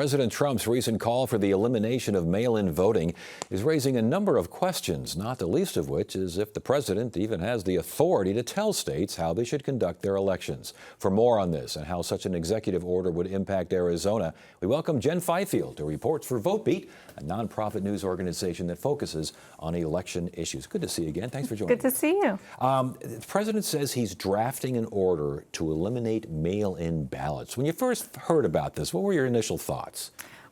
President Trump's recent call for the elimination of mail-in voting is raising a number of questions, not the least of which is if the president even has the authority to tell states how they should conduct their elections. For more on this and how such an executive order would impact Arizona, we welcome Jen Fifield, who reports for VoteBeat, a nonprofit news organization that focuses on election issues. Good to see you again. Thanks for joining. Good to see you. The president says he's drafting an order to eliminate mail-in ballots. When you first heard about this, what were your initial thoughts?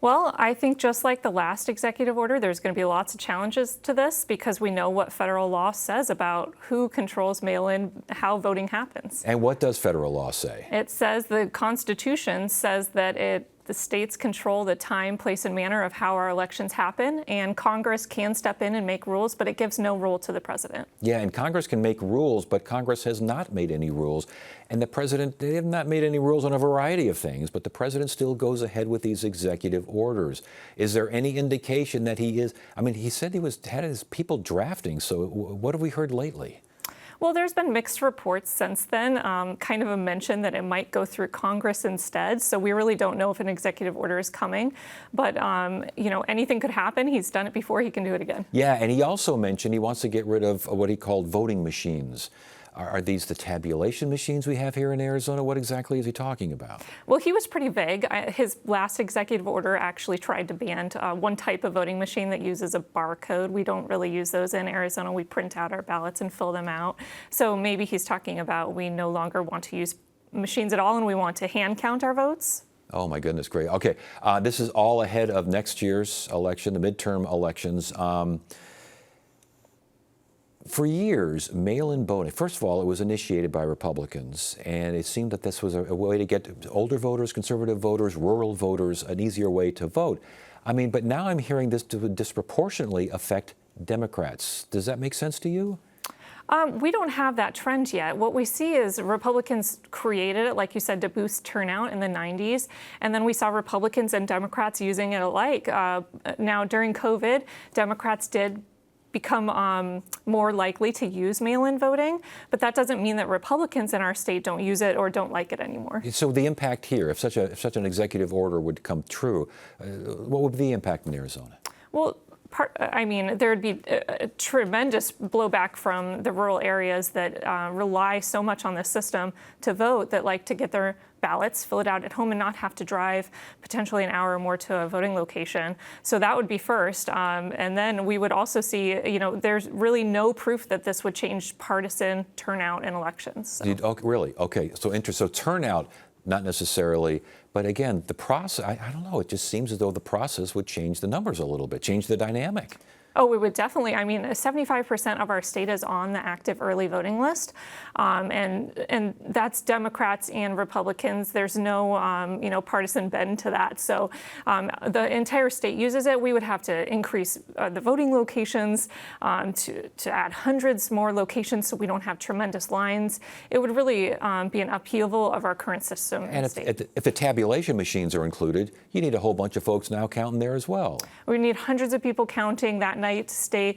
Well, I think just like the last executive order, there's going to be lots of challenges to this because we know what federal law says about who controls mail-in, how voting happens. And what does federal law say? It says the Constitution says that the states control the time, place, and manner of how our elections happen, and Congress can step in and make rules, but it gives no rule to the president. Yeah, and Congress can make rules, but Congress has not made any rules. And the president, they have not made any rules on a variety of things, but the president still goes ahead with these executive orders. Is there any indication that he is, he said he had his people drafting, so what have we heard lately? Well, there's been mixed reports since then, kind of a mention that it might go through Congress instead. So we really don't know if an executive order is coming. But, anything could happen. He's done it before. He can do it again. Yeah, and he also mentioned he wants to get rid of what he called voting machines. Are these the tabulation machines we have here in Arizona? What exactly is he talking about? Well, he was pretty vague. His last executive order actually tried to ban one type of voting machine that uses a barcode. We don't really use those in Arizona. We print out our ballots and fill them out. So maybe he's talking about we no longer want to use machines at all and we want to hand count our votes. Oh, my goodness, great. Okay, this is all ahead of next year's election, the midterm elections. For years, mail-in voting, first of all, it was initiated by Republicans, and it seemed that this was a way to get older voters, conservative voters, rural voters, an easier way to vote. But now I'm hearing this to disproportionately affect Democrats. Does that make sense to you? We don't have that trend yet. What we see is Republicans created it, like you said, to boost turnout in the 90s. And then we saw Republicans and Democrats using it alike. Now, during COVID, Democrats did become more likely to use mail-in voting, but that doesn't mean that Republicans in our state don't use it or don't like it anymore. So the impact here, if such an executive order would come true, what would be the impact in Arizona? Well, there would be a tremendous blowback from the rural areas that rely so much on this system to vote, that like to get their ballots, fill it out at home and not have to drive potentially an hour or more to a voting location. So that would be first. And then we would also see, there's really no proof that this would change partisan turnout in elections. So. Really? Okay. So turnout, not necessarily. But again, the process, I don't know, it just seems as though the process would change the numbers a little bit, change the dynamic. Oh, it would definitely. 75% of our state is on the active early voting list, and that's Democrats and Republicans. There's no, partisan bend to that. So the entire state uses it. We would have to increase the voting locations to add hundreds more locations so we don't have tremendous lines. It would really be an upheaval of our current system. And if the tabulation machines are included, you need a whole bunch of folks now counting there as well. We need hundreds of people counting that night to stay,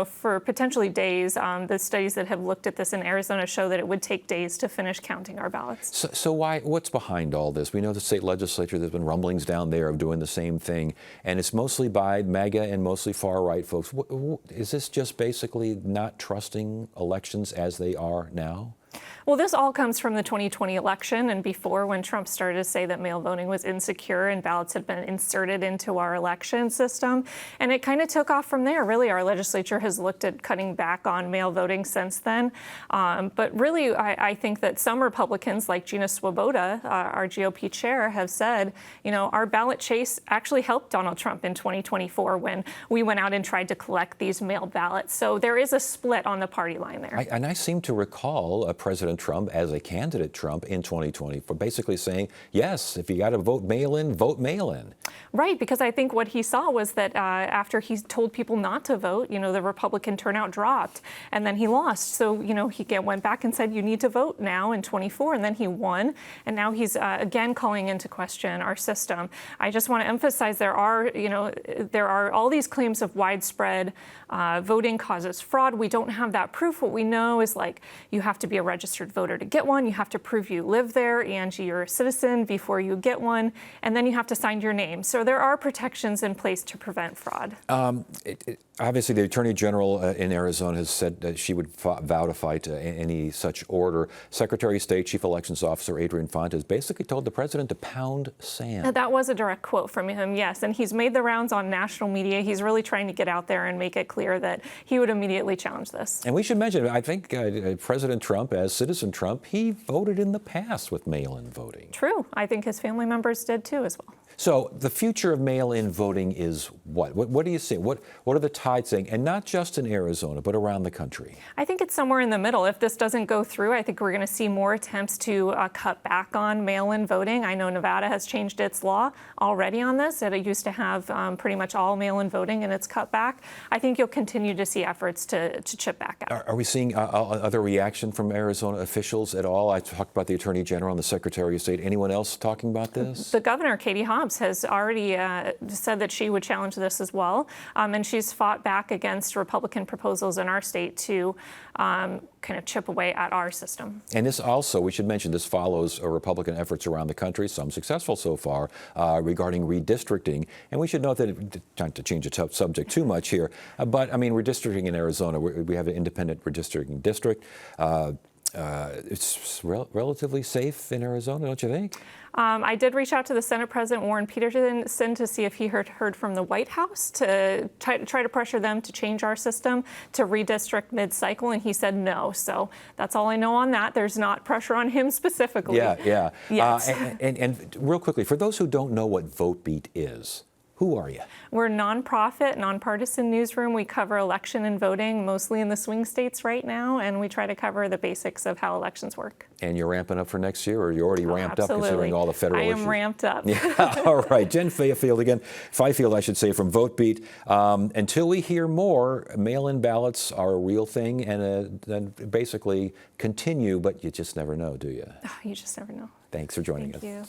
for potentially days. The studies that have looked at this in Arizona show that it would take days to finish counting our ballots. So what's behind all this? We know the state legislature, there's been rumblings down there of doing the same thing, and it's mostly by MAGA and mostly far-right folks. Is this just basically not trusting elections as they are now? Well, this all comes from the 2020 election and before, when Trump started to say that mail voting was insecure and ballots had been inserted into our election system. And it kind of took off from there. Really, our legislature has looked at cutting back on mail voting since then. But really, I think that some Republicans, like Gina Swoboda, our GOP chair, have said, our ballot chase actually helped Donald Trump in 2024 when we went out and tried to collect these mail ballots. So there is a split on the party line there. And I seem to recall President Trump as a candidate Trump in 2020 for basically saying, yes, if you got to vote mail-in, vote mail-in. Right, because I think what he saw was that after he told people not to vote, the Republican turnout dropped and then he lost. So, he went back and said, you need to vote now in 24, and then he won. And now he's again calling into question our system. I just want to emphasize there are all these claims of widespread voting causes fraud. We don't have that proof. What we know is you have to be a registered voter to get one. You have to prove you live there and you're a citizen before you get one. And then you have to sign your name. So So there are protections in place to prevent fraud. Obviously, the Attorney General in Arizona has said that she would vow to fight any such order. Secretary of State, Chief Elections Officer Adrian Fontes basically told the president to pound sand. That was a direct quote from him, yes. And he's made the rounds on national media. He's really trying to get out there and make it clear that he would immediately challenge this. And we should mention, I think President Trump, as Citizen Trump, he voted in the past with mail-in voting. True. I think his family members did too as well. So the future of mail-in voting is what? What do you see? What are the tides saying? And not just in Arizona, but around the country. I think it's somewhere in the middle. If this doesn't go through, I think we're going to see more attempts to cut back on mail-in voting. I know Nevada has changed its law already on this. It used to have pretty much all mail-in voting, and it's cut back. I think you'll continue to see efforts to chip back out. Are we seeing other reaction from Arizona officials at all? I talked about the Attorney General and the Secretary of State. Anyone else talking about this? The governor, Katie Hobbs, has already said that she would challenge this as well. And she's fought back against Republican proposals in our state to kind of chip away at our system. And this also, we should mention, this follows Republican efforts around the country, some successful so far, regarding redistricting. And we should note that, not to change the subject too much here, but I mean, redistricting in Arizona, we have an independent redistricting district. It's relatively safe in Arizona, don't you think? I did reach out to the Senate President Warren Peterson to see if he heard from the White House to try to pressure them to change our system to redistrict mid-cycle, and he said no. So that's all I know on that. There's not pressure on him specifically. Yeah. Yes. And real quickly, for those who don't know what VoteBeat is, who are you? We're a nonprofit, nonpartisan newsroom. We cover election and voting, mostly in the swing states right now, and we try to cover the basics of how elections work. And you're ramping up for next year, or you're already ramped up considering all the federal issues? I am ramped up. Yeah, all right. Jen Fifield, I should say, from VoteBeat. Until we hear more, mail-in ballots are a real thing and basically continue, but you just never know, do you? Oh, you just never know. Thanks for joining us. Thank you.